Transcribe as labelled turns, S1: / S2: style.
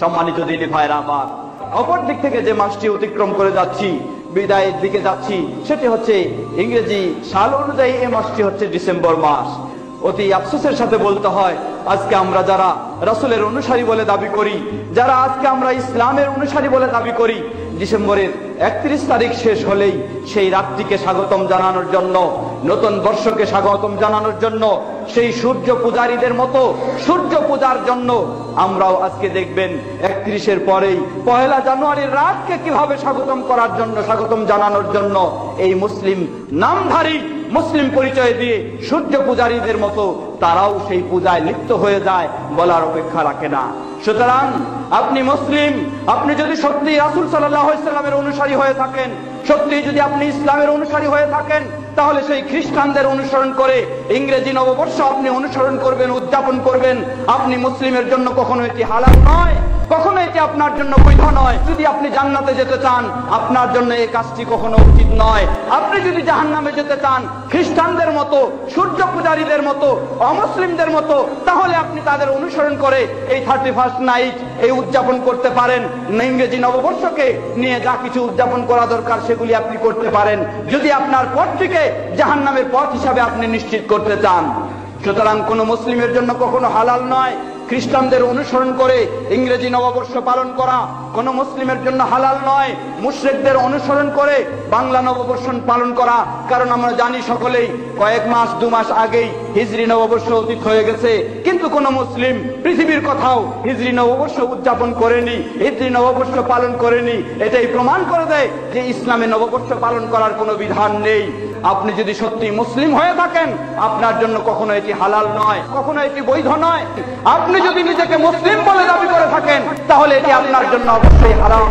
S1: সম্মানিত দিনী ভাইরা আমার, অপর দিক থেকে যে মাসটি অতিক্রম করে যাচ্ছি, বিদায়ের দিকে যাচ্ছি, সেটি হচ্ছে ইংরেজি সাল অনুযায়ী এই মাসটি হচ্ছে ডিসেম্বর মাস। অতি আফসোসের সাথে বলতে হয়, আজকে আমরা যারা রাসূলের অনুসারী বলে দাবি করি, যারা আজকে আমরা ইসলামের অনুসারী বলে দাবি করি, ডিসেম্বরের 31 তারিখ শেষ হলেই সেই রাতটিকে স্বাগতম জানানোর জন্য, নতুন বর্ষকে স্বাগতম জানানোর জন্য, সেই সূর্য পূজারীদের মতো সূর্য পূজার জন্য আমরাও আজকে দেখবেন 31-এর পরেই 1 জানুয়ারির রাতকে কিভাবে স্বাগতম করার জন্য, স্বাগতম জানানোর জন্য এই মুসলিম নামধারী মুসলিম পরিচয় দিয়ে সূর্য পূজারীদের মতো তারাও সেই পূজায় লিপ্ত হয়ে যায়, বলার অপেক্ষা রাখে না। সুতরাং আপনি মুসলিম, আপনি যদি সত্যি রাসূল সাল্লাল্লাহু আলাইহি ওয়াসাল্লামের অনুসারী হয়ে থাকেন, সত্যি যদি আপনি ইসলামের অনুসারী হয়ে থাকেন, তাহলে সেই খ্রিস্টানদের অনুসরণ করে ইংরেজি নববর্ষ আপনি অনুসরণ করবেন, উদযাপন করবেন। আপনি মুসলিমের জন্য কখনো এটি হালাল নয়, কখনো এটি আপনার জন্য বৈধ নয়। যদি আপনি জান্নাতে যেতে চান, আপনার জন্য এই কাজটি কখনো উচিত নয়। আপনি যদি জাহান্নামে যেতে চান, খ্রিস্টানদের মতো, সূর্য পূজারীদের মতো, অমুসলিমদের মতো, তাহলে আপনি তাদের অনুসরণ করে এই 31st নাইট এই উদযাপন করতে পারেন। ইংরেজি নববর্ষকে নিয়ে যা কিছু উদযাপন করা দরকার সেগুলি আপনি করতে পারেন, যদি আপনার পথটিকে জাহান্নামের পথ হিসাবে আপনি নিশ্চিত করতে চান। সুতরাং কোন মুসলিমের জন্য কখনো হালাল নয় খ্রিস্টানদের অনুসরণ করে ইংরেজি নববর্ষ পালন করা, কোন মুসলিমের জন্য হালাল নয় মুশরিকদের অনুসরণ করে বাংলা নববর্ষ পালন করা। কারণ আমরা জানি সকলেই কয়েক মাস 2 মাস আগেই হিজরি নববর্ষ অতীত হয়ে গেছে, কিন্তু কোন মুসলিম পৃথিবীর কোথাও হিজরি নববর্ষ উদযাপন করেনি, হিজরি নববর্ষ পালন করেনি। এটাই প্রমাণ করে দেয় যে ইসলামে নববর্ষ পালন করার কোনো বিধান নেই। আপনি যদি সত্যি মুসলিম হয়ে থাকেন, আপনার জন্য কখনো এটি হালাল নয়, কখনো এটি বৈধ নয়। আপনি যদি নিজেকে মুসলিম বলে দাবি করে থাকেন, তাহলে এটি আপনার জন্য অবশ্যই হারাম।